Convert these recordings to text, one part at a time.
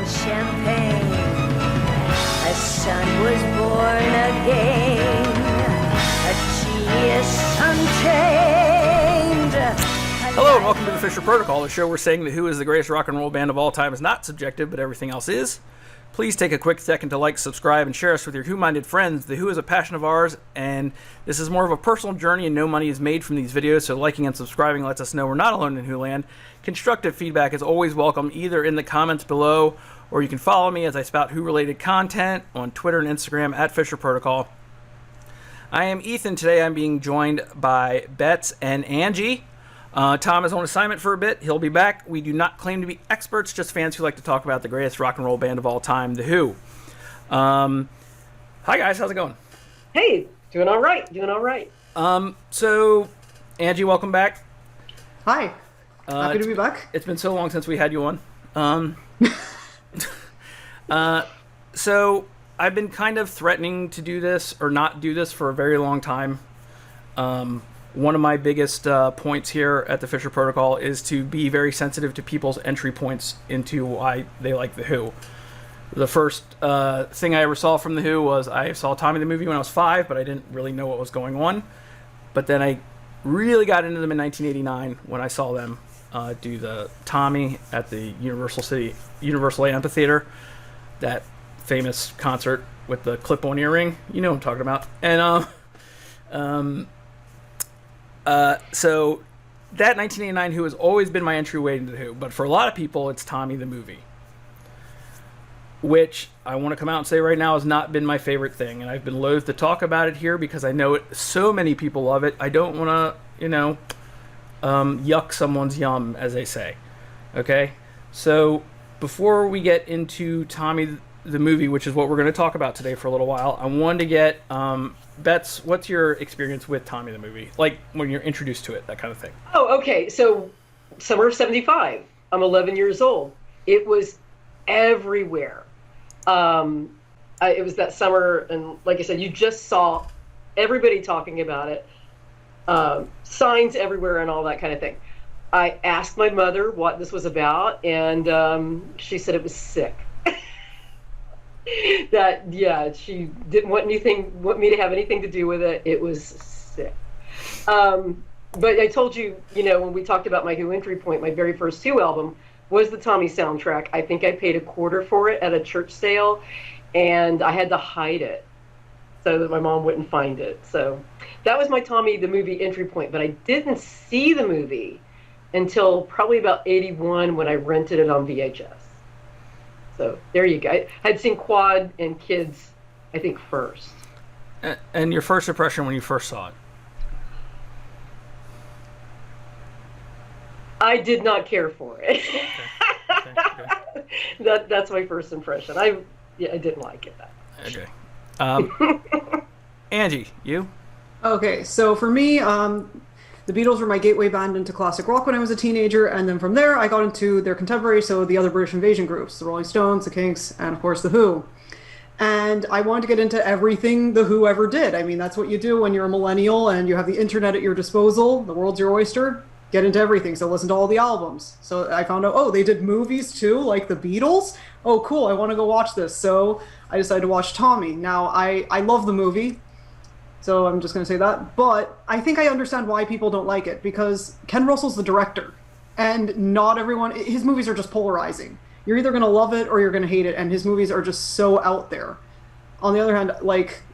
champagne. A son was born again. A genius untamed. Hello and welcome to the Fisher Protocol, the show where saying The Who is the greatest rock and roll band of all time is not subjective, but everything else is. Please take a quick second to like, subscribe, and share us with your Who-minded friends. The Who is a passion of ours, and this is more of a personal journey, and no money is made from these videos, so liking and subscribing lets us know we're not alone in Wholand. Constructive feedback is always welcome, either in the comments below, or you can follow me as I spout Who-related content on Twitter and Instagram at Fisher Protocol. I am Ethan. Today I'm being joined by Betts and Angie. Tom is on assignment for a bit. He'll be back. We do not claim to be experts, just fans who like to talk about the greatest rock and roll band of all time, The Who. Hi, guys. How's it going? Hey, doing all right. So, Angie, welcome back. Hi. Happy to be back. It's been so long since we had you on. So, I've been kind of threatening to do this or not do this for a very long time. One of my biggest points here at the Fisher Protocol is to be very sensitive to people's entry points into why they like The Who. The first thing I ever saw from The Who was I saw Tommy the movie when I was 5, but I didn't really know what was going on. But then I really got into them in 1989 when I saw them do the Tommy at the Universal Amphitheater, that famous concert with the clip-on earring. You know what I'm talking about. And so that 1989 Who has always been my entryway into The Who, but for a lot of people, it's Tommy the movie, which I want to come out and say right now has not been my favorite thing, and I've been loath to talk about it here because I know so many people love it. I don't want to, yuck someone's yum, as they say. Okay? So before we get into Tommy the movie, which is what we're going to talk about today for a little while, I wanted to get... Betts, what's your experience with Tommy the movie? Like, when you're introduced to it, that kind of thing. Oh, okay. So, summer of 75. I'm 11 years old. It was everywhere. It was that summer, and like I said, you just saw everybody talking about it. Signs everywhere and all that kind of thing. I asked my mother what this was about, and she said it was sick. She didn't want me to have anything to do with it. It was sick. But I told you, when we talked about my Who entry point, my very first Who album was the Tommy soundtrack. I think I paid $0.25 for it at a church sale, and I had to hide it so that my mom wouldn't find it. So that was my Tommy the movie entry point. But I didn't see the movie until probably about 81 when I rented it on VHS. So there you go. I'd seen Quad and Kids, I think, first. And your first impression when you first saw it? I did not care for it. Okay. That's my first impression. I didn't like it that much. Okay. Angie, you? Okay, so for me, the Beatles were my gateway band into classic rock when I was a teenager, and then from there I got into their contemporaries, so the other British invasion groups, the Rolling Stones, the Kinks, and of course The Who. And I wanted to get into everything The Who ever did. I mean, that's what you do when you're a millennial and you have the internet at your disposal, the world's your oyster, get into everything, so listen to all the albums. So I found out, they did movies too, like the Beatles? Oh, cool, I want to go watch this. So I decided to watch Tommy. Now, I love the movie. So I'm just going to say that. But I think I understand why people don't like it, because Ken Russell's the director. And not everyone... His movies are just polarizing. You're either going to love it or you're going to hate it, and his movies are just so out there. On the other hand,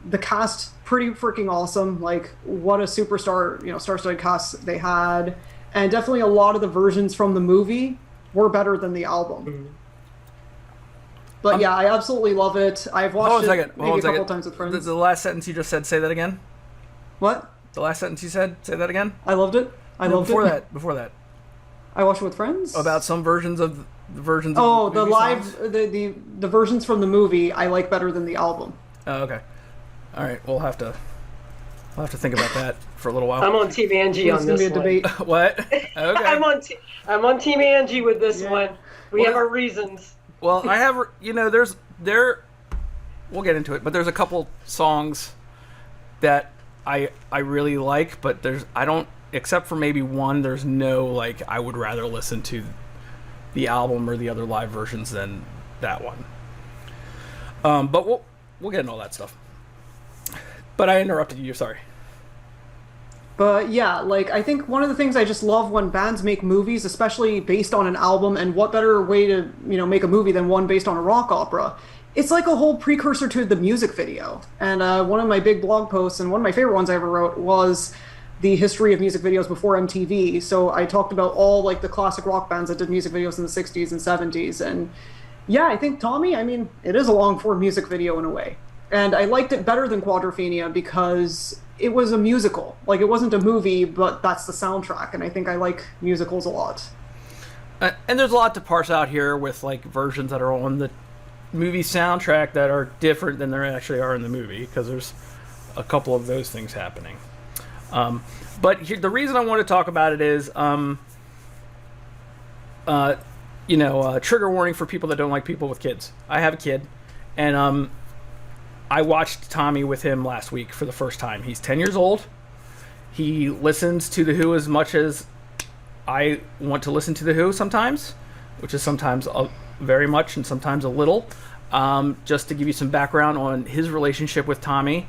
the cast, pretty freaking awesome. What a superstar, star-studded cast they had. And definitely a lot of the versions from the movie were better than the album. Mm-hmm. But yeah, I absolutely love it. I've watched it maybe a couple times with friends. The last sentence you just said, say that again. What? The last sentence you said, say that again. I loved it. Before that. I watched it with friends. About some versions of the the versions from the movie I like better than the album. Oh, okay. All right, we'll have to think about that for a little while. I'm on Team Angie on this one. It's gonna be a debate. What? Okay. I'm on Team Angie with this one. We have our reasons. Well, I have, we'll get into it, but there's a couple songs that I really like, but except for maybe one, there's no, I would rather listen to the album or the other live versions than that one. But we'll get into all that stuff. But I interrupted you. Sorry. But yeah, like, I think one of the things I just love when bands make movies, especially based on an album, and what better way to, make a movie than one based on a rock opera. It's like a whole precursor to the music video. And one of my big blog posts, and one of my favorite ones I ever wrote, was the history of music videos before MTV. So I talked about all, like, the classic rock bands that did music videos in the 60s and 70s. And yeah, I think Tommy, it is a long-form music video in a way. And I liked it better than Quadrophenia because it was a musical. Like, it wasn't a movie, but that's the soundtrack. And I think I like musicals a lot. And there's a lot to parse out here with, like, versions that are on the movie soundtrack that are different than there actually are in the movie, because there's a couple of those things happening. But the reason I want to talk about it is, trigger warning for people that don't like people with kids. I have a kid, and I watched Tommy with him last week for the first time. He's 10 years old. He listens to The Who as much as I want to listen to The Who sometimes, which is sometimes very much and sometimes a little. Just to give you some background on his relationship with Tommy,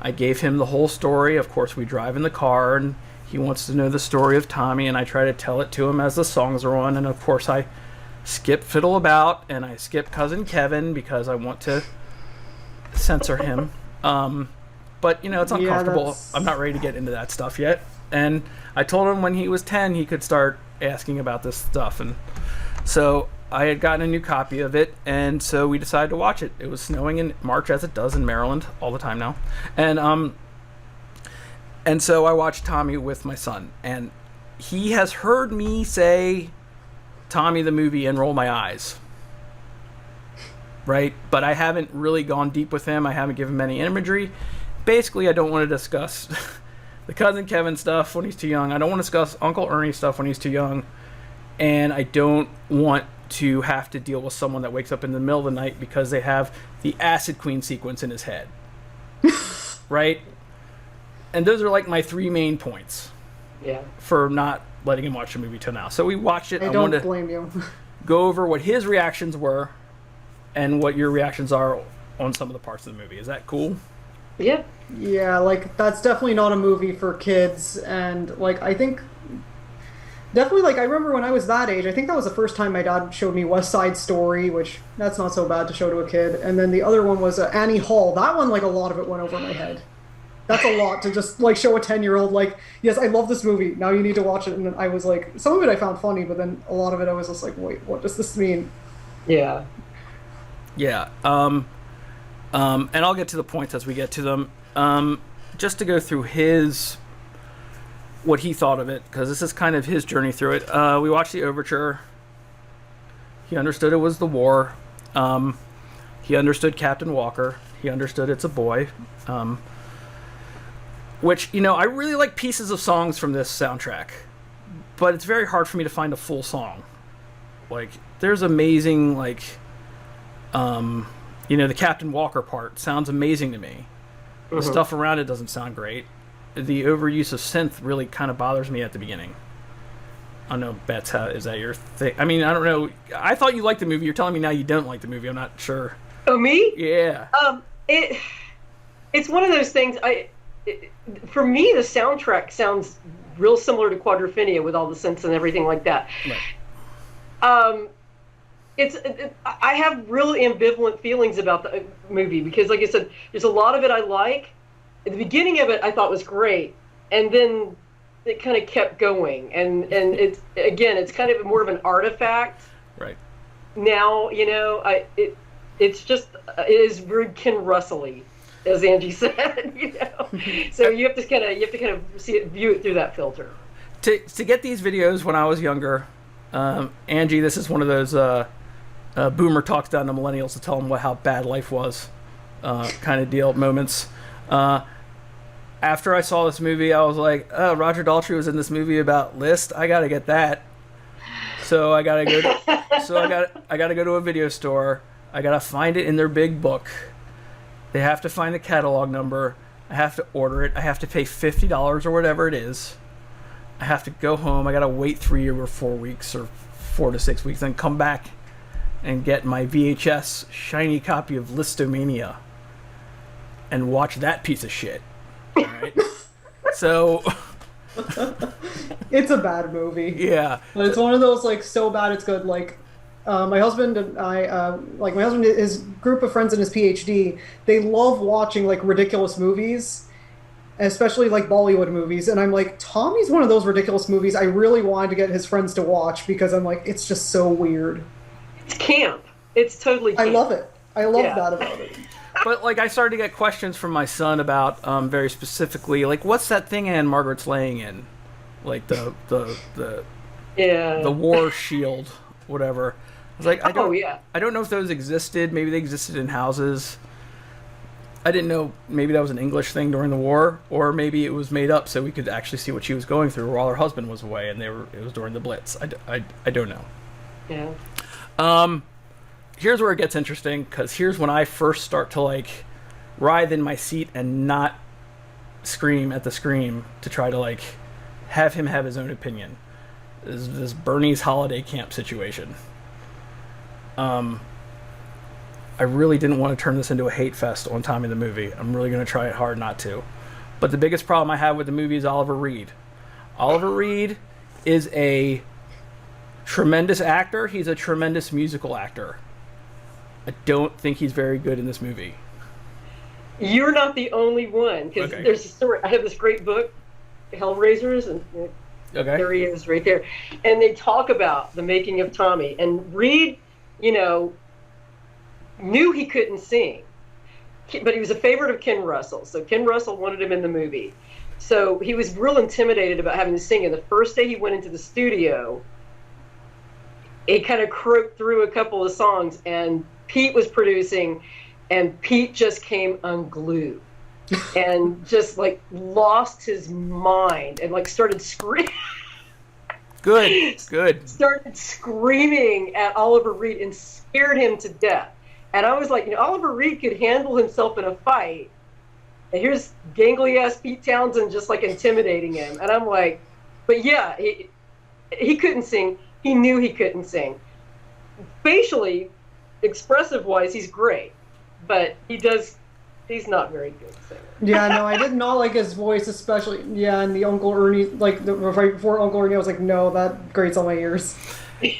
I gave him the whole story. Of course, we drive in the car, and he wants to know the story of Tommy, and I try to tell it to him as the songs are on. And of course, I skip Fiddle About, and I skip Cousin Kevin because I want to censor him. But, it's uncomfortable. Yeah, I'm not ready to get into that stuff yet. And I told him when he was 10, he could start asking about this stuff. And so I had gotten a new copy of it, and so we decided to watch it. It was snowing in March, as it does in Maryland all the time now. And so I watched Tommy with my son, and he has heard me say Tommy the movie and roll my eyes. Right? But I haven't really gone deep with him. I haven't given him any imagery. Basically, I don't want to discuss the Cousin Kevin stuff when he's too young. I don't want to discuss Uncle Ernie stuff when he's too young. And I don't want to have to deal with someone that wakes up in the middle of the night because they have the Acid Queen sequence in his head. Right? And those are like my three main points. Yeah. For not letting him watch the movie till now. So we watched it. I don't blame you. Go over what his reactions were and what your reactions are on some of the parts of the movie. Is that cool? Yeah. Yeah, like, that's definitely not a movie for kids. And, like, I think definitely, like, I remember when I was that age, I think that was the first time my dad showed me West Side Story, which that's not so bad to show to a kid. And then the other one was Annie Hall. That one, like, a lot of it went over my head. That's a lot to just, like, show a 10-year-old, like, yes, I love this movie, now you need to watch it. And then I was like, some of it I found funny, but then a lot of it I was just like, wait, what does this mean? Yeah. Yeah. And I'll get to the points as we get to them. Just to go through what he thought of it, because this is kind of his journey through it. We watched the overture. He understood it was the war. He understood Captain Walker. He understood It's a Boy. Which, I really like pieces of songs from this soundtrack, but it's very hard for me to find a full song. Like, there's amazing, like, the Captain Walker part sounds amazing to me. The stuff around it doesn't sound great. The overuse of synth really kind of bothers me at the beginning. I don't know, Bets, is that your thing? I mean, I don't know. I thought you liked the movie. You're telling me now you don't like the movie. I'm not sure. Oh, me? Yeah. It's one of those things. For me, the soundtrack sounds real similar to Quadrophenia with all the synths and everything like that. Right. I have really ambivalent feelings about the movie because, like I said, there's a lot of it I like. At the beginning of it, I thought was great, and then it kind of kept going. And it's kind of more of an artifact. Right. Now, it is very Ken Russell-y, as Angie said. So you have to kind of view it through that filter. To get these videos when I was younger, Angie, this is one of those boomer talks down to millennials to tell them how bad life was, kind of deal moments. After I saw this movie, I was like, oh, Roger Daltrey was in this movie about Liszt. I gotta get that. So I gotta go to a video store. I gotta find it in their big book. They have to find the catalog number. I have to order it. I have to pay $50 or whatever it is. I have to go home. I gotta wait 3 or 4 weeks or 4 to 6 weeks, then come back and get my VHS shiny copy of Listomania and watch that piece of shit. All right. So It's a bad movie. yeah, But it's one of those, like, so bad it's good. Like, my husband and I, my husband, his group of friends in his PhD, they love watching, like, ridiculous movies, especially, like, Bollywood movies. And I'm like, Tommy's one of those ridiculous movies I really wanted to get his friends to watch because I'm like, it's just so weird. It's camp. It's totally camp. I love it. I love Yeah. that about it. but like I started to get questions from my son about very specifically, like, what's that thing Anne Margaret's laying in, like the Yeah. war shield, whatever. I was like, I don't know if those existed. Maybe they existed in houses. I didn't know. Maybe that was an English thing during the war, or maybe it was made up so we could actually see what she was going through while her husband was away, and it was during the Blitz. I don't know. Yeah. Here's where it gets interesting, because here's when I first start to, like, writhe in my seat and not scream at the scream to try to, like, have him have his own opinion. This Bernie's holiday camp situation. I really didn't want to turn this into a hate fest on Tommy the movie. I'm really going to try hard not to. But the biggest problem I have with the movie is Oliver Reed. Oliver Reed is a tremendous actor. He's a tremendous musical actor. I don't think he's very good in this movie. You're not the only one, because Okay. there's a story. I have this great book, Hellraisers, and Okay. there he is right there. And they talk about the making of Tommy. And Reed, knew he couldn't sing, but he was a favorite of Ken Russell. So Ken Russell wanted him in the movie. So he was real intimidated about having to sing. And the first day he went into the studio, he kind of croaked through a couple of songs, and Pete was producing, and Pete just came unglued and just, like, lost his mind and, like, started screaming. Good. Started screaming at Oliver Reed and scared him to death. And I was like, Oliver Reed could handle himself in a fight. And here's gangly-ass Pete Townsend just, like, intimidating him. And I'm like, but yeah, he couldn't sing. He knew he couldn't sing. Facially, expressive-wise, he's great. But he's not very good singer. Yeah, no, I did not like his voice, especially, and the Uncle Ernie, like, right before Uncle Ernie, I was like, no, that grates on my ears.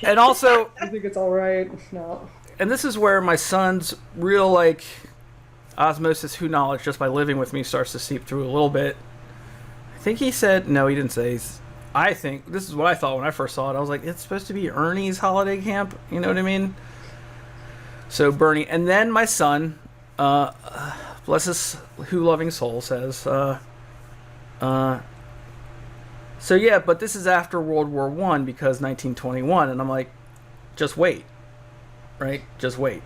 And also, I think it's alright. No. and this is where my son's real, like, osmosis who knowledge just by living with me starts to seep through a little bit. I think he said, no, he didn't say, I think, this is what I thought when I first saw it. I was like, it's supposed to be Ernie's holiday camp. You know what I mean? So Bernie, and then my son, bless his who-loving soul, says, so yeah, but this is after World War I because 1921. And I'm like, just wait. Right? Just wait.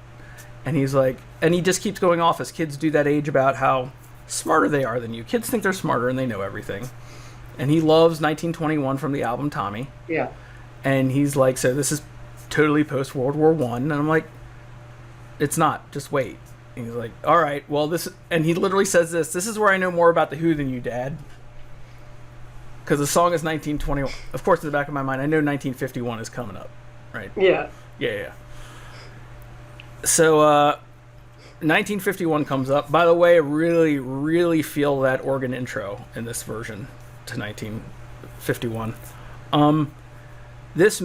And he's like, and he just keeps going off as kids do that age about how smarter they are than you. Kids think they're smarter and they know everything. And he loves 1921 from the album Tommy. Yeah. And he's like, so this is totally post World War I. And I'm like, it's not. Just wait. And he's like, all right, well, this... And he literally says this is where I know more about The Who than you, Dad. Because the song is 1921. Of course, in the back of my mind, I know 1951 is coming up. Right? Yeah. Yeah. So, 1951 comes up. By the way, I really, really feel that organ intro in this version to 1951. This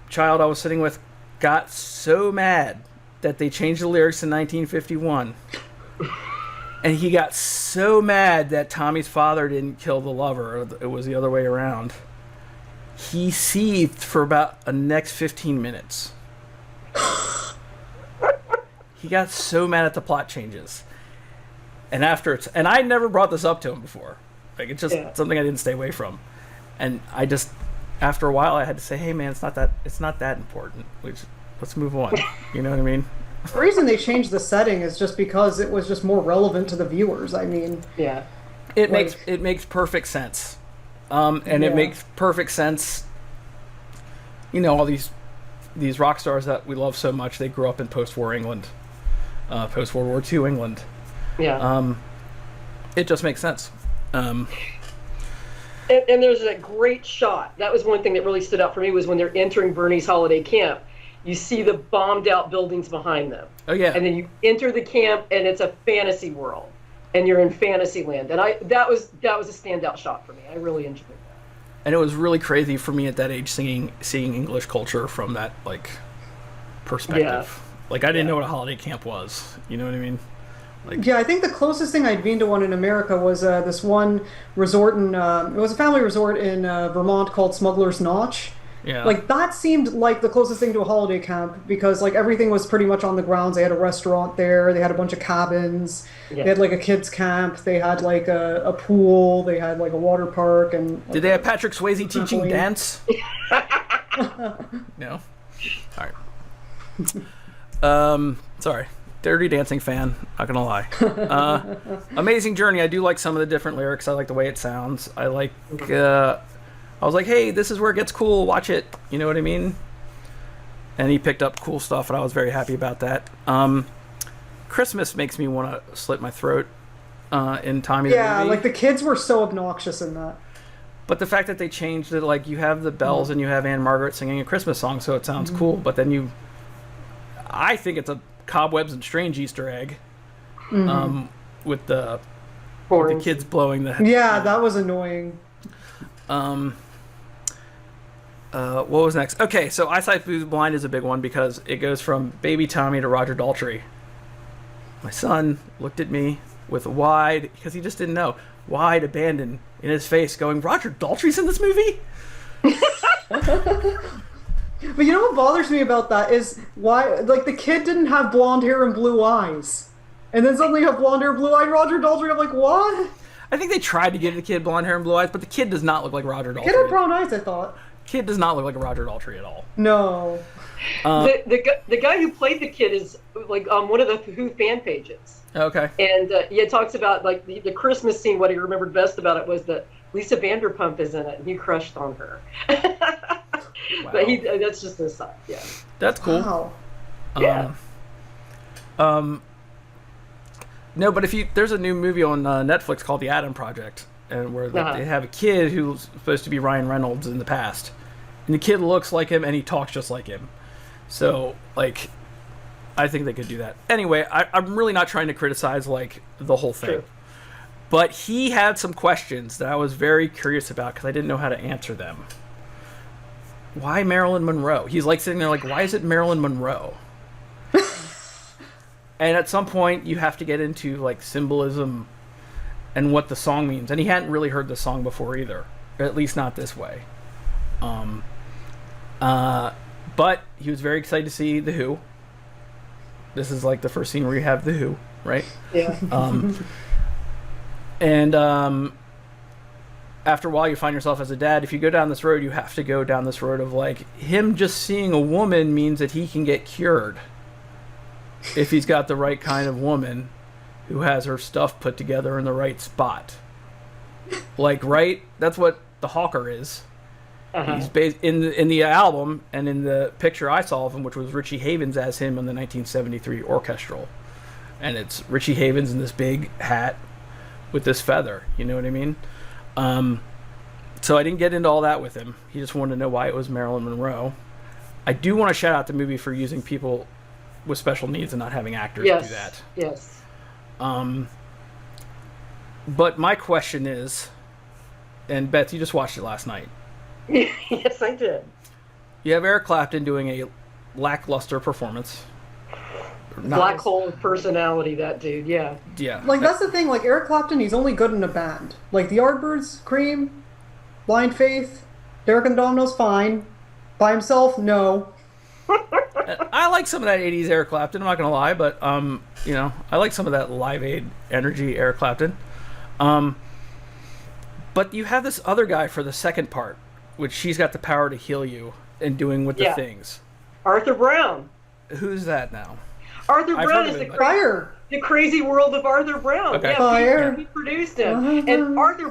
child I was sitting with got so mad that they changed the lyrics to 1951. And he got so mad that Tommy's father didn't kill the lover. It was the other way around. He seethed for about the next 15 minutes. He got so mad at the plot changes. And and I never brought this up to him before. Like, it's just something I didn't stay away from. And I just, after a while, I had to say, hey man, it's not that important. Let's move on. You know what I mean? The reason they changed the setting is just because it was just more relevant to the viewers. I mean, Yeah. It makes perfect sense. And it makes perfect sense. All these rock stars that we love so much, they grew up in post-war England, post-World War II England. Yeah. It just makes sense. And there's a great shot. That was one thing that really stood out for me, was when they're entering Bernie's holiday camp. you see the bombed out buildings behind them. Oh yeah. And then you enter the camp, and it's a fantasy world, and you're in Fantasyland. And that was a standout shot for me. I really enjoyed that. And it was really crazy for me at that age seeing English culture from that perspective. Yeah. I didn't know what a holiday camp was. You know what I mean? Yeah, I think the closest thing I'd been to one in America was this one resort it was a family resort in Vermont called Smuggler's Notch. Yeah. That seemed like the closest thing to a holiday camp because everything was pretty much on the grounds. They had a restaurant there. They had a bunch of cabins. Yeah. They had a kids camp. They had a pool. They had a water park and. Did they have Patrick Swayze teaching dance? No. All right. Sorry. Dirty Dancing fan, not gonna lie. Amazing Journey, I do like some of the different lyrics. I like the way it sounds. I was like, hey, this is where it gets cool, watch it. You know what I mean? And he picked up cool stuff, and I was very happy about that. Christmas makes me want to slit my throat in Tommy the movie. Yeah, the kids were so obnoxious in that. But the fact that they changed it, you have the bells and you have Anne Margaret singing a Christmas song, so it sounds cool. But then I think it's a Cobwebs and Strange Easter egg with the kids blowing the... Yeah, that was annoying. What was next? Okay, so Eyesight Blind is a big one because it goes from baby Tommy to Roger Daltrey. My son looked at me with because he just didn't know, wide abandon in his face going, Roger Daltrey's in this movie? But you know what bothers me about that is why, the kid didn't have blonde hair and blue eyes. And then suddenly you have blonde hair, blue eyed Roger Daltrey. I'm like, what? I think they tried to give the kid blonde hair and blue eyes, but the kid does not look like Roger Daltrey. Kid had brown eyes, I thought. Kid does not look like a Roger Daltrey at all. No. The guy who played the kid is on one of the Who fan pages. Okay. And it talks about the Christmas scene. What he remembered best about it was that Lisa Vanderpump is in it, and he crushed on her. Wow. But that's just an aside. Yeah. That's cool. Wow. Yeah. No, but there's a new movie on Netflix called The Adam Project, and where they have a kid who's supposed to be Ryan Reynolds in the past, and the kid looks like him and he talks just like him. So I think they could do that. Anyway, I'm really not trying to criticize the whole thing, but he had some questions that I was very curious about because I didn't know how to answer them. Why Marilyn Monroe? He's sitting there why is it Marilyn Monroe? And at some point you have to get into symbolism and what the song means. And he hadn't really heard the song before either, or at least not this way. But he was very excited to see The Who. This is the first scene where you have The Who, right? Yeah. And after a while, you find yourself as a dad. If you go down this road, you have to go down this road of him just seeing a woman means that he can get cured if he's got the right kind of woman who has her stuff put together in the right spot. Right? That's what the Hawker is. Uh-huh. He's based in the album and in the picture I saw of him, which was Richie Havens as him in the 1973 orchestral, and it's Richie Havens in this big hat with this feather. You know what I mean? So I didn't get into all that with him. He just wanted to know why it was Marilyn Monroe. I do want to shout out the movie for using people with special needs and not having actors do that. Yes. But my question is, and Beth, you just watched it last night. Yes, I did. You have Eric Clapton doing a lackluster performance. Black hole of personality, that dude. Yeah. Yeah. That's the thing. Eric Clapton, he's only good in a band. The Yardbirds, Cream, Blind Faith, Derek and Domino's, fine. By himself, no. I like some of that 80s Eric Clapton, I'm not going to lie, but, I like some of that Live Aid energy Eric Clapton. But you have this other guy for the second part, which she's got the power to heal you and doing with the things. Arthur Brown. Who's that now? Arthur Brown is the crazy world of Arthur Brown. Okay. Yeah, he produced him. And Arthur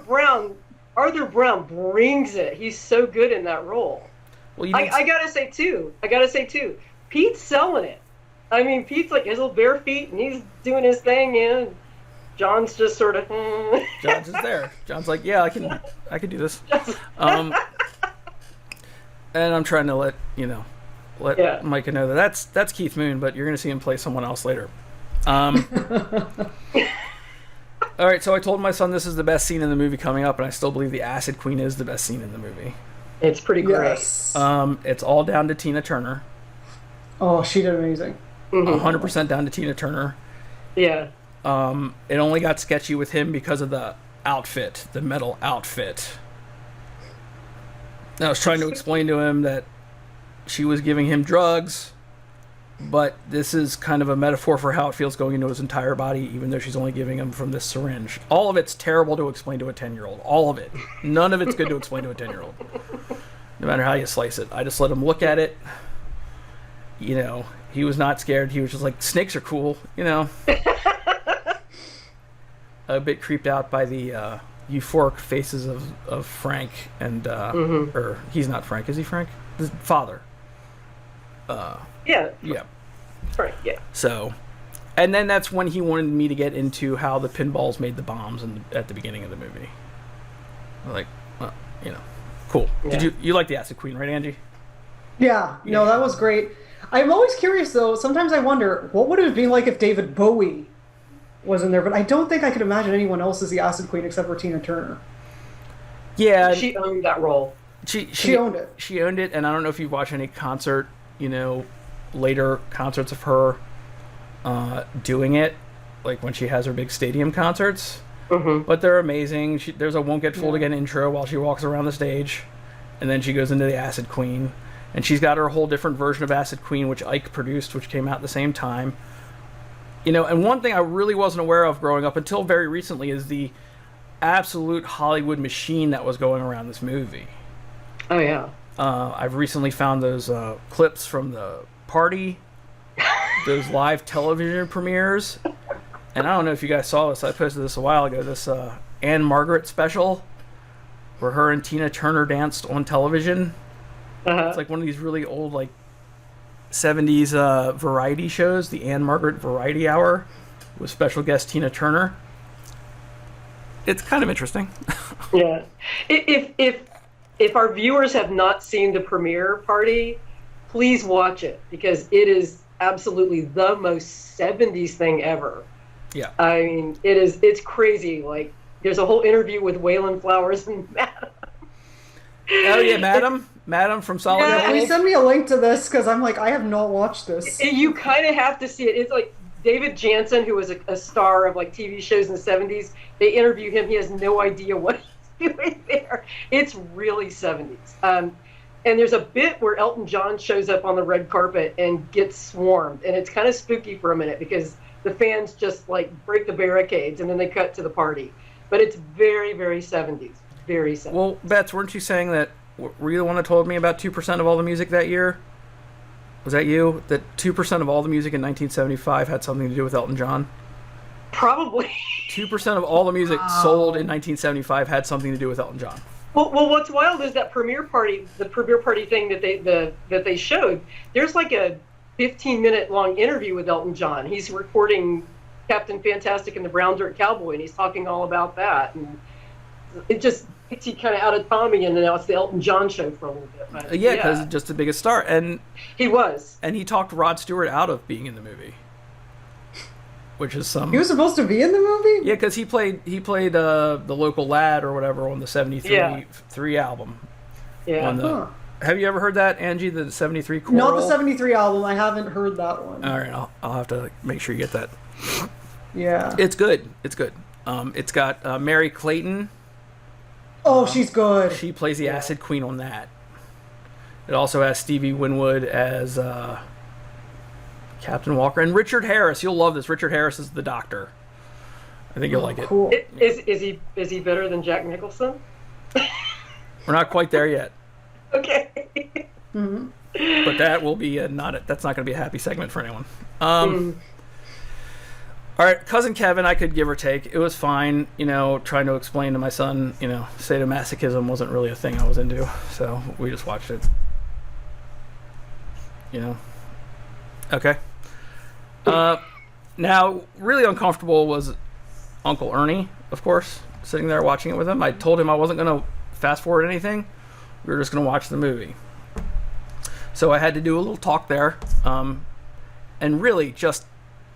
Brown brings it. He's so good in that role. Well, I gotta say too, Pete's selling it. I mean, Pete's has little bare feet and he's doing his thing, and John's just sort of. John's just there. John's yeah, I can do this. And I'm trying to let let Micah know that that's Keith Moon, but you're going to see him play someone else later. All right, so I told my son this is the best scene in the movie coming up, and I still believe the Acid Queen is the best scene in the movie. It's pretty great. Yes. It's all down to Tina Turner. Oh, she did amazing. 100% down to Tina Turner. Yeah. It only got sketchy with him because of the outfit, the metal outfit. I was trying to explain to him that she was giving him drugs, but this is kind of a metaphor for how it feels going into his entire body, even though she's only giving him from this syringe. All of it's terrible to explain to a 10-year-old. All of it. None of it's good to explain to a 10-year-old. No matter how you slice it. I just let him look at it. You know, he was not scared. He was just like, snakes are cool, you know. A bit creeped out by the euphoric faces of Frank and or he's not Frank, is he Frank? His father. Yeah. Right. Yeah. So, and then that's when he wanted me to get into how the pinballs made the bombs at the beginning of the movie. Like, you know, cool. Yeah. Did you like the Acid Queen, right, Angie? Yeah. No, that was great. I'm always curious though. Sometimes I wonder what would it have been like if David Bowie was in there, but I don't think I could imagine anyone else as the Acid Queen except for Tina Turner. Yeah, She owned that role. She owned it. She owned it, and I don't know if you've watched any concert, you know, later concerts of her doing it, like when she has her big stadium concerts. But they're amazing. There's a Won't Get Fooled Again intro while she walks around the stage, and then she goes into the Acid Queen, and she's got her whole different version of Acid Queen, which Ike produced, which came out at the same time. You know, and one thing I really wasn't aware of growing up until very recently is the absolute Hollywood machine that was going around this movie. Oh yeah. I've recently found those clips from the party, those live television premieres, and I don't know if you guys saw this. I posted this a while ago. This Anne Margaret special, where her and Tina Turner danced on television. It's like one of these really old, like 70s variety shows, the Anne Margaret Variety Hour, with special guest Tina Turner. It's kind of interesting. Yeah. If our viewers have not seen the premiere party, please watch it because it is absolutely the most 70s thing ever. Yeah. I mean, it's crazy. Like, there's a whole interview with Waylon Flowers and Madam. Oh yeah, Madam from Solid Yeah. Gold. Can you send me a link to this? Because I'm like, I have not watched this. You kind of have to see it. It's like David Jansen, who was a star of like TV shows in the 70s. They interview him. He has no idea what he's doing there. It's really 70s. And there's a bit where Elton John shows up on the red carpet and gets swarmed. And it's kind of spooky for a minute because the fans just like break the barricades and then they cut to the party. But it's very, very 70s. Very 70s. Well, Bets, weren't you saying that, were you the one that told me about 2% of all the music that year? Was that you? That 2% of all the music in 1975 had something to do with Elton John? Probably. 2% of all the music sold in 1975 had something to do with Elton John. Well, what's wild is that premiere party thing that they showed. There's like a 15-minute long interview with Elton John. He's recording Captain Fantastic and the Brown Dirt Cowboy, and he's talking all about that. And it just takes you kind of out of Tommy, and now it's the Elton John show for a little bit. But, Yeah, because he's just the biggest star, and he was. And he talked Rod Stewart out of being in the movie, which is some. He was supposed to be in the movie? Yeah, because he played the local lad or whatever on the 73 album. Yeah. Have you ever heard that, Angie? The 73 choral? Not the 73 album. I haven't heard that one. All right, I'll have to make sure you get that. Yeah. It's good. It's good. It's got Mary Clayton. Oh, she's good. She plays the Acid Queen on that. It also has Stevie Winwood as Captain Walker and Richard Harris. You'll love this. Richard Harris is the Doctor. I think you'll like it. Cool. Is he better than Jack Nicholson? We're not quite there yet. Okay. But that will be that's not going to be a happy segment for anyone. All right, Cousin Kevin, I could give or take. It was fine, you know, trying to explain to my son, you know, sadomasochism wasn't really a thing I was into, so we just watched it. You know? Okay. Now, really uncomfortable was Uncle Ernie, of course, sitting there watching it with him. I told him I wasn't going to fast forward anything. We were just going to watch the movie. So I had to do a little talk there, and really just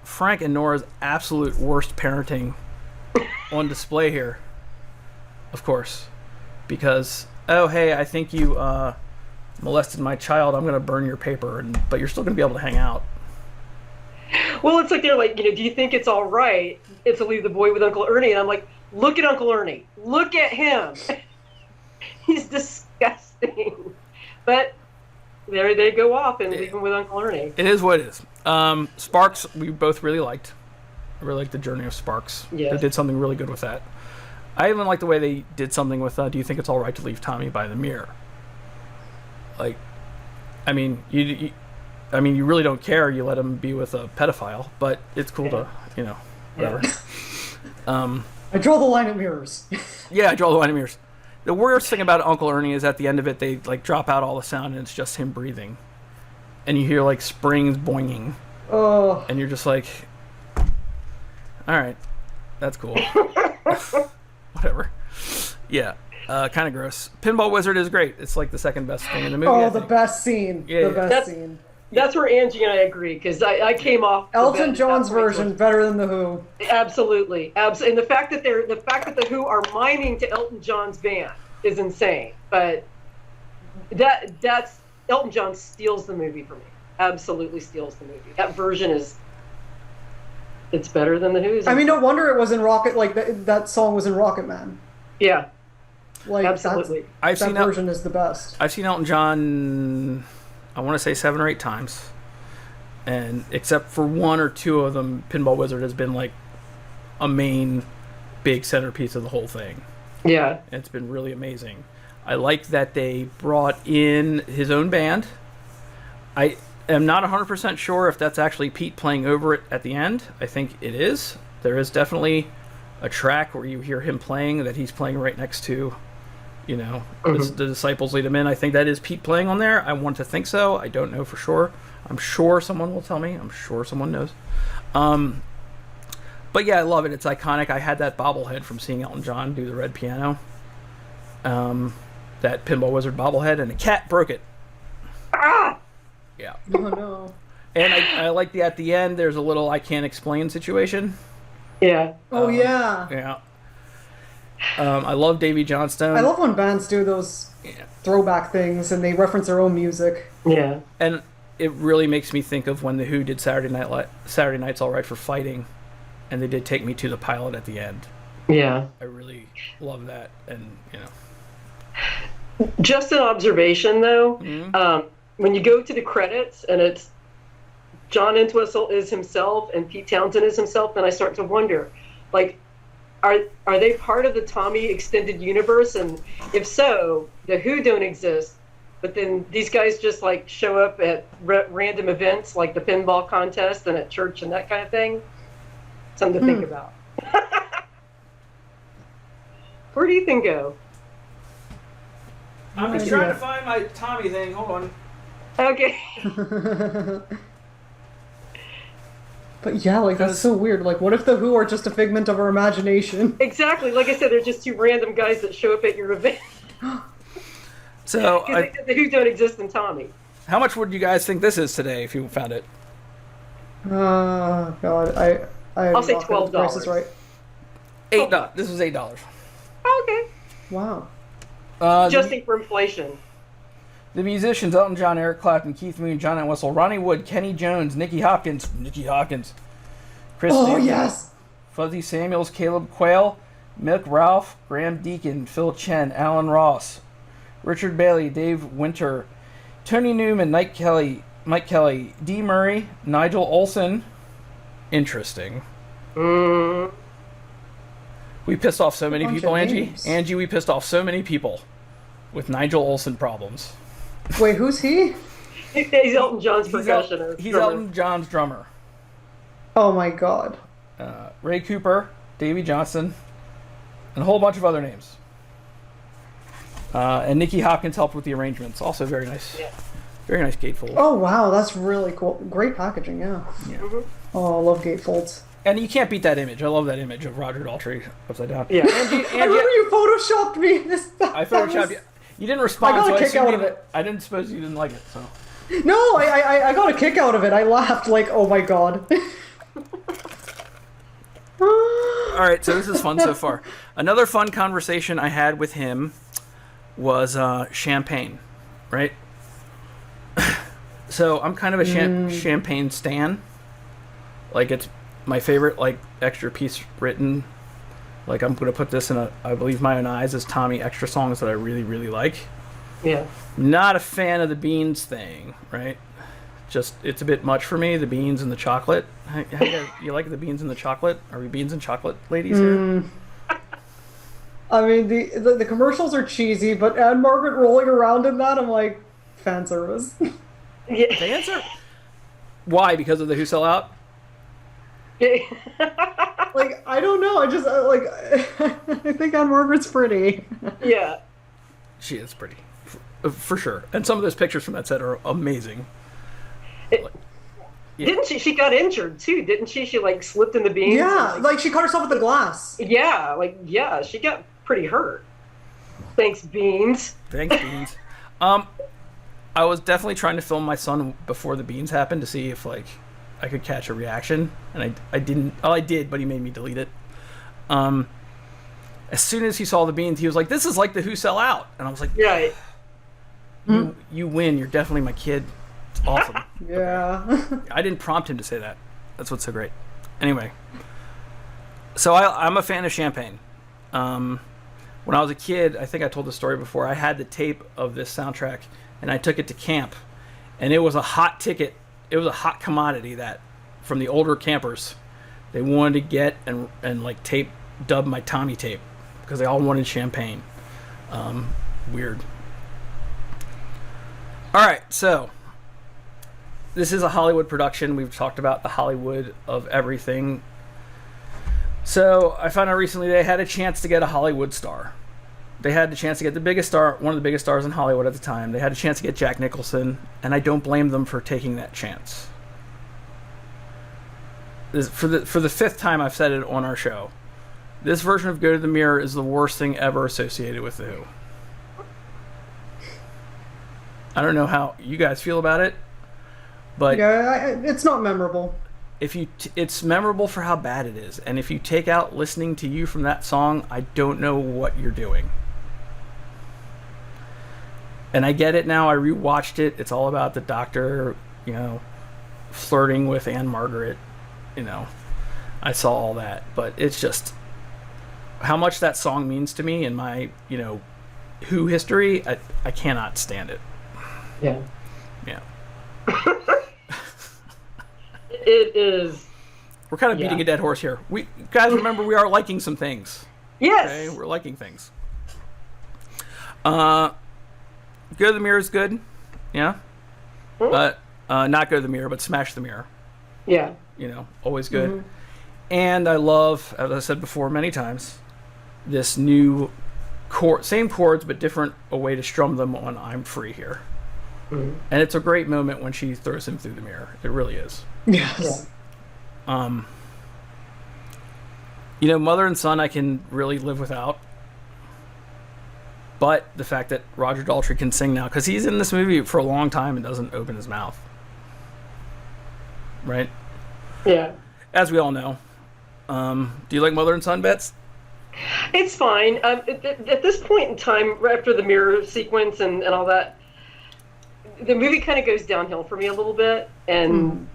Frank and Nora's absolute worst parenting on display here, of course, because, oh, hey, I think you molested my child, I'm going to burn your paper, but you're still going to be able to hang out. Well, it's like they're like, do you think it's all right to leave the boy with Uncle Ernie? And I'm like, look at Uncle Ernie. Look at him. He's disgusting. But there they go off and leave him with Uncle Ernie. It is what it is. Sparks, we both really liked. I really liked the journey of Sparks. Yeah. They did something really good with that. I even like the way they did something with, do you think it's all right to leave Tommy by the mirror? Like, I mean, you really don't care. You let him be with a pedophile, but it's cool to, whatever. Yeah. I draw the line at mirrors. Yeah, I draw the line at mirrors. The worst thing about Uncle Ernie is at the end of it, they like drop out all the sound and it's just him breathing, and you hear like springs boinging. Oh. And you're just like, all right, that's cool. Whatever. Yeah. Kind of gross. Pinball Wizard is great. It's like the second best thing in the movie. Oh, the best scene. Yeah, the best scene. That's where Angie and I agree, because I came off Elton John's version better than the Who. Absolutely, and the fact that the Who are miming to Elton John's band is insane. But that's Elton John steals the movie for me. Absolutely steals the movie. That version it's better than the Who's. I mean, no wonder it was in Rocket. Like that song was in Rocket Man. Yeah, like absolutely. That version is the best. I've seen Elton John, I want to say 7 or 8 times, and except for 1 or 2 of them, Pinball Wizard has been like a main big centerpiece of the whole thing. Yeah, and it's been really amazing. I like that they brought in his own band. I am not 100% sure if that's actually Pete playing over it at the end. I think it is. There is definitely a track where you hear him playing that he's playing right next to, the disciples lead him in. I think that is Pete playing on there. I want to think so. I don't know for sure. I'm sure someone will tell me. I'm sure someone knows. But yeah, I love it. It's iconic. I had that bobblehead from seeing Elton John do the red piano. That Pinball Wizard bobblehead, and a cat broke it. Ah! Yeah. Oh no. And I like at the end, there's a little I can't explain situation. Yeah. Oh yeah. Yeah. I love Davy Johnstone. I love when bands do those throwback things and they reference their own music. Yeah. And it really makes me think of when the Who did Saturday Night's All Right for Fighting, and they did Take Me to the Pilot at the end. Yeah. I really love that, and Just an observation, though. Mm-hmm. When you go to the credits and it's John Entwistle is himself and Pete Townsend is himself, then I start to wonder, like, are they part of the Tommy extended universe? And if so, the Who don't exist, but then these guys just like show up at random events like the pinball contest and at church and that kind of thing. Something to think about. Where do you think go? I'm just trying to find my Tommy thing. Hold on. Okay. But yeah, like that's so weird. Like, what if the Who are just a figment of our imagination? Exactly. Like I said, they're just 2 random guys that show up at your event. So, the Who don't exist in Tommy. how much would you guys think this is today if you found it? God, I'll say $12. Prices right. $8. This was $8. Okay. Wow. Adjusting for inflation. The musicians: Elton John, Eric Clapton, Keith Moon, John Entwistle, Ronnie Wood, Kenny Jones, Nicky Hopkins, Chris Samuels, Yes. Fuzzy Samuels, Caleb Quayle, Mick Ralph, Graham Deacon, Phil Chen, Alan Ross, Richard Bailey, Dave Winter, Tony Newman, Mike Kelly, Dee Murray, Nigel Olson. Interesting. We pissed off so many people, Angie. names. Angie, we pissed off so many people with Nigel Olson problems. Wait, who's he? He's Elton John's percussionist. He's Elton John's drummer. Oh my God. Ray Cooper, Davy Johnson, and a whole bunch of other names. And Nicky Hopkins helped with the arrangements. Also very nice. Yeah. Very nice gatefold. Oh wow, that's really cool. Great packaging, yeah. Oh, I love gatefolds. And you can't beat that image. I love that image of Roger Daltrey upside down. Yeah. Angie, I remember you photoshopped me. I photoshopped you. You didn't respond, I got a so kick assumed out you of didn't- it. I didn't suppose you didn't like it. So No, I got a kick out of it. I laughed like, oh my god. All right, so this is fun so far. Another fun conversation I had with him was champagne, right? So I'm kind of a champagne stan. Like, it's my favorite, like, extra piece written. Like, I'm going to put this in I Believe My Own Eyes as Tommy extra songs that I really, really like. Yeah. Not a fan of the beans thing, right? Just, it's a bit much for me, the beans and the chocolate. You like the beans and the chocolate? Are we beans and chocolate ladies here? I mean, the commercials are cheesy, but Anne Margaret rolling around in that, I'm like, fan service. Yeah. The answer? Why? Because of the Who Sell Out? Like, I don't know. I just, like, I think Anne Margaret's pretty. Yeah. She is pretty. For sure. And some of those pictures from that set are amazing. Didn't she? She got injured too, didn't she? She like slipped in the beans. Yeah, like she cut herself with the glass. Yeah, she got pretty hurt. Thanks, beans. Thanks, beans. I was definitely trying to film my son before the beans happened to see if like I could catch a reaction, and I didn't. Oh, I did, but he made me delete it. As soon as he saw the beans, he was like, "This is like the Who Sell Out," and I was like, Right. You win. You're definitely my kid. It's awesome." Yeah. I didn't prompt him to say that. That's what's so great. Anyway, so I'm a fan of champagne. When I was a kid, I think I told the story before, I had the tape of this soundtrack, and I took it to camp, and it was a hot ticket. It was a hot commodity that, from the older campers, they wanted to get and like dub my Tommy tape, because they all wanted champagne. Weird. All right, so this is a Hollywood production. We've talked about the Hollywood of everything. So I found out recently they had a chance to get a Hollywood star. They had the chance to get the biggest star, one of the biggest stars in Hollywood at the time. They had a chance to get Jack Nicholson, and I don't blame them for taking that chance. For the fifth time I've said it on our show, this version of Go to the Mirror is the worst thing ever associated with The Who. I don't know how you guys feel about it, but Yeah, it's not memorable. if it's memorable for how bad it is, and if you take out listening to you from that song, I don't know what you're doing. And I get it now. I rewatched it. It's all about the doctor, flirting with Anne Margaret. I saw all that, but it's just how much that song means to me in my, Who history. I cannot stand it. Yeah. Yeah. It is. We're kind of beating a dead horse here. We guys, remember, we are liking some things. Yes. Okay, we're liking things. Go to the Mirror is good. Yeah. But not Go to the Mirror, but Smash the Mirror. Yeah. Always good. And I love, as I said before many times, this new same chords but different a way to strum them on I'm Free here. And it's a great moment when she throws him through the mirror. It really is. Yes. Yeah. Mother and Son I can really live without. But the fact that Roger Daltrey can sing now, because he's in this movie for a long time and doesn't open his mouth. Right? Yeah. As we all know. Do you like Mother and Son, Bets? It's fine. At this point in time, after the mirror sequence and all that, the movie kind of goes downhill for me a little bit, and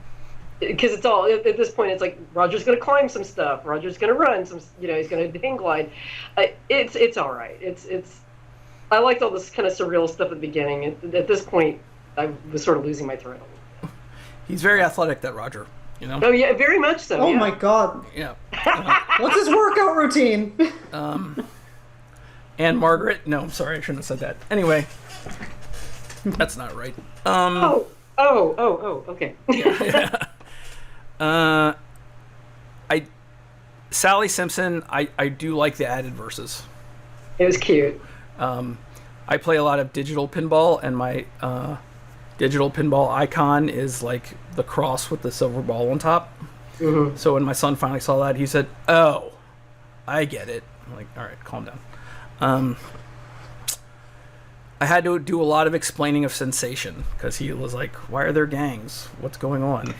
because it's all at this point, it's like Roger's going to climb some stuff, Roger's going to run some, he's going to hang glide. It's all right. It's I liked all this kind of surreal stuff at the beginning. At this point, I was sort of losing my thread. He's very athletic, that Roger. Oh yeah, very much so. Oh yeah. my god. Yeah. What's his workout routine? And Margaret. No, I'm sorry, I shouldn't have said that. Anyway, that's not right. Okay. Sally Simpson. I do like the added verses. It was cute. I play a lot of digital pinball, and my digital pinball icon is like the cross with the silver ball on top. So when my son finally saw that, he said, "Oh, I get it." I'm like, all right, calm down. I had to do a lot of explaining of Sensation because he was like, "Why are there gangs? What's going on?"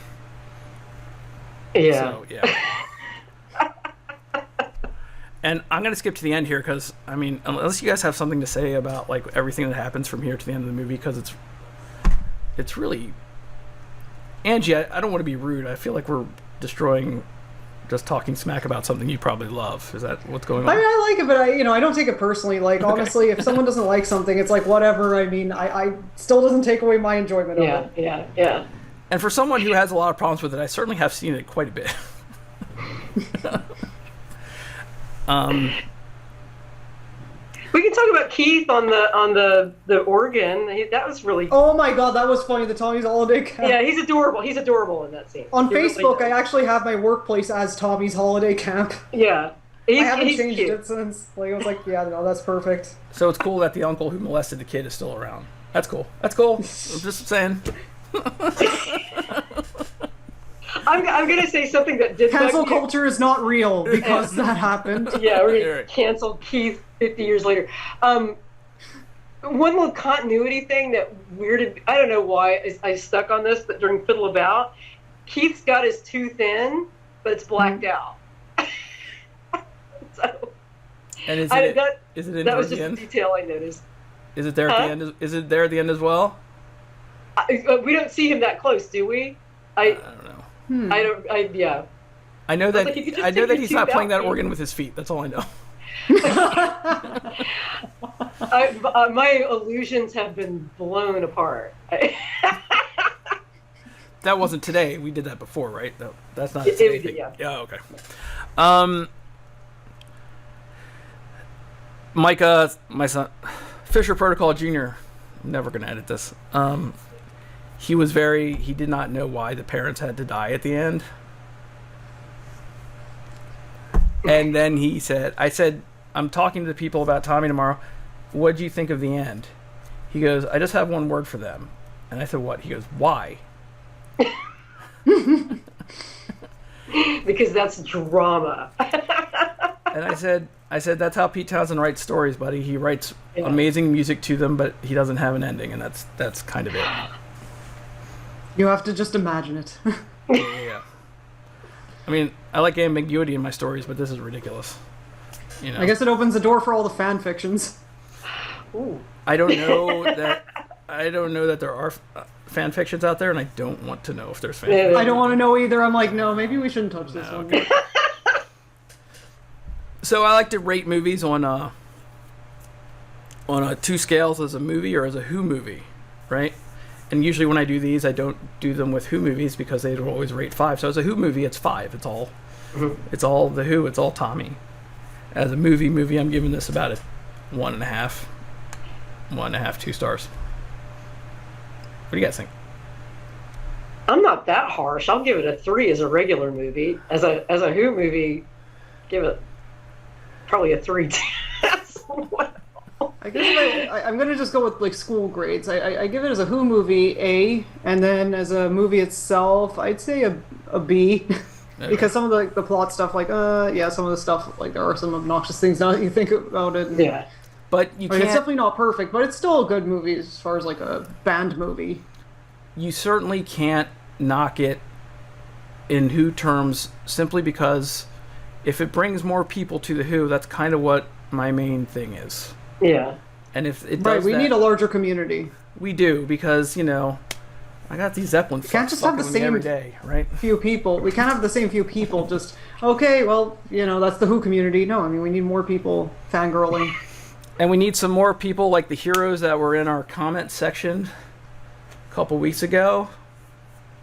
Yeah. So, yeah. And I'm gonna skip to the end here because I mean, unless you guys have something to say about like everything that happens from here to the end of the movie, because it's really. Angie, I don't want to be rude. I feel like we're destroying, just talking smack about something you probably love. Is that what's going on? I mean, I like it, but I don't take it personally. Like, honestly, if someone doesn't like something, it's like, whatever. I mean, I still doesn't take away my enjoyment of it. Yeah. And for someone who has a lot of problems with it, I certainly have seen it quite a bit. We can talk about Keith on the organ. That was really. Oh my god, that was funny. The Tommy's Holiday Camp. Yeah, he's adorable. He's adorable in that scene. On He Facebook, really I actually have my workplace as Tommy's Holiday Camp. Yeah. I haven't He's changed cute. it since. Like, I was like, yeah, no, that's perfect. So it's cool that the uncle who molested the kid is still around. That's cool. That's cool. I'm just saying. I'm gonna say something that did Cancel bug me. culture is not real because that happened. Yeah, we're gonna Right. cancel Keith 50 years later. One little continuity thing that weirded, I don't know why I stuck on this, but during Fiddle About, Keith's got his tooth in, but it's blacked out. So, And is I- it that- is it in that was towards just the a end? detail I noticed. Is it there at the end? Is it there at the end as well? We don't see him that close, do we? I don't know. Yeah. I know that like, you could just I know take that your he's not tooth playing out, that man. organ with his feet. That's all I know. My illusions have been blown apart. That wasn't today. We did that before, right? That's not a It- today it- thing. yeah. Yeah, okay. Micah, my son, Fisher Protocol Jr. I'm never going to edit this. He did not know why the parents had to die at the end. And then I said, I'm talking to the people about Tommy tomorrow. What'd you think of the end? He goes, I just have one word for them. And I said, what? He goes, why? Because that's drama. And I said, that's how Pete Townsend writes stories, buddy. He writes Yeah. amazing music to them, but he doesn't have an ending, and that's kind of it. You have to just imagine it. Yeah. I mean, I like ambiguity in my stories, but this is ridiculous. You know, I guess it opens the door for all the fan fictions. Ooh. I don't know that there are fan fictions out there, and I don't want to know if there's fan. Yeah, fiction. I don't want to know either. I'm like, no, maybe we shouldn't touch this one. Okay. So I like to rate movies on two scales, as a movie or as a Who movie, right? And usually when I do these, I don't do them with Who movies because they don't always rate 5. So as a Who movie, it's 5. It's all the Who. It's all Tommy. As a movie, I'm giving this about a 1.5, 2 stars. What do you guys think? I'm not that harsh. I'll give it a 3 as a regular movie. As a Who movie, give it probably a 3. I guess I'm going to just go with like school grades. I give it as a Who movie A, and then as a movie itself, I'd say a B. Okay. Because some of the plot stuff, like, some of the stuff, like, there are some obnoxious things now that you think about it. Yeah. But you I mean, it's can't. definitely not perfect, but it's still a good movie as far as, like, a band movie. You certainly can't knock it in Who terms simply because if it brings more people to the Who, that's kind of what my main thing is. Yeah. And if it does Right, we that, need a larger community. we do, because, I got these Zeppelin can't fucks just have the fucking with me every same- day, right? Few people. We can't have the same few people just, okay, well, that's the Who community. No, I mean, we need more people fangirling. And we need some more people like the heroes that were in our comment section a couple weeks ago.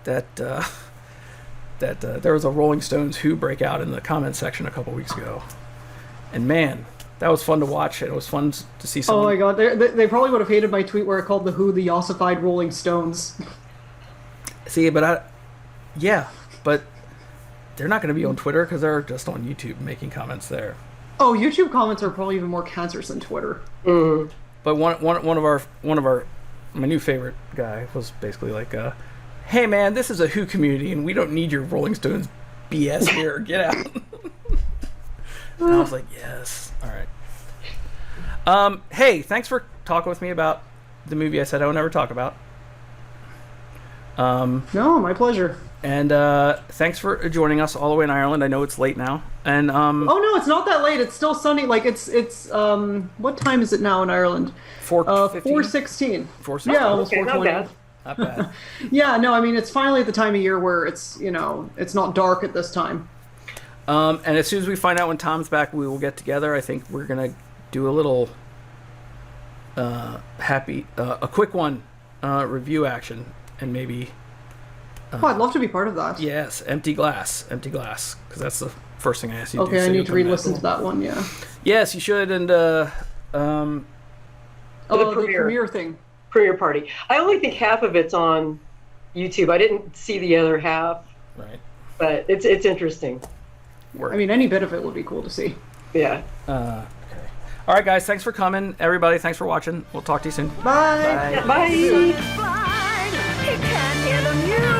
That there was a Rolling Stones Who breakout in the comment section a couple weeks ago. And man, that was fun to watch. It was fun to see Oh someone. my god, they probably would have hated my tweet where I called the Who the ossified Rolling Stones. See, but but they're not going to be on Twitter because they're just on YouTube making comments there. Oh, YouTube comments are probably even more cancerous than Twitter. But one of our my new favorite guy was basically like, "Hey man, this is a Who community, and we don't need your Rolling Stones BS here. Get out." And I was like, "Yes, all right." Hey, thanks for talking with me about the movie I said I would never talk about. No, my pleasure. And thanks for joining us all the way in Ireland. I know it's late now. And Oh no, it's not that late. It's still sunny. Like it's what time is it now in Ireland? 4:16. 4:16. Yeah, almost Okay, not 4:20. bad. Not bad. Yeah, no, I mean it's finally at the time of year where it's it's not dark at this time. And as soon as we find out when Tom's back, we will get together. I think we're gonna do a little a quick one review action, and maybe. Oh, I'd love to be part of that. Yes, empty glass, because that's the first thing I asked you to do. Okay, I so need you'll to come re-listen back. to that one. Yeah. Yes, you should. And The The premiere. premiere thing. Premiere party. I only think half of it's on YouTube. I didn't see the other half, right. but it's interesting. I mean, any bit of it would be cool to see. Yeah. Okay. All right, guys. Thanks for coming, everybody. Thanks for watching. We'll talk to you soon. Bye. Bye. Blind, he can't hear the music.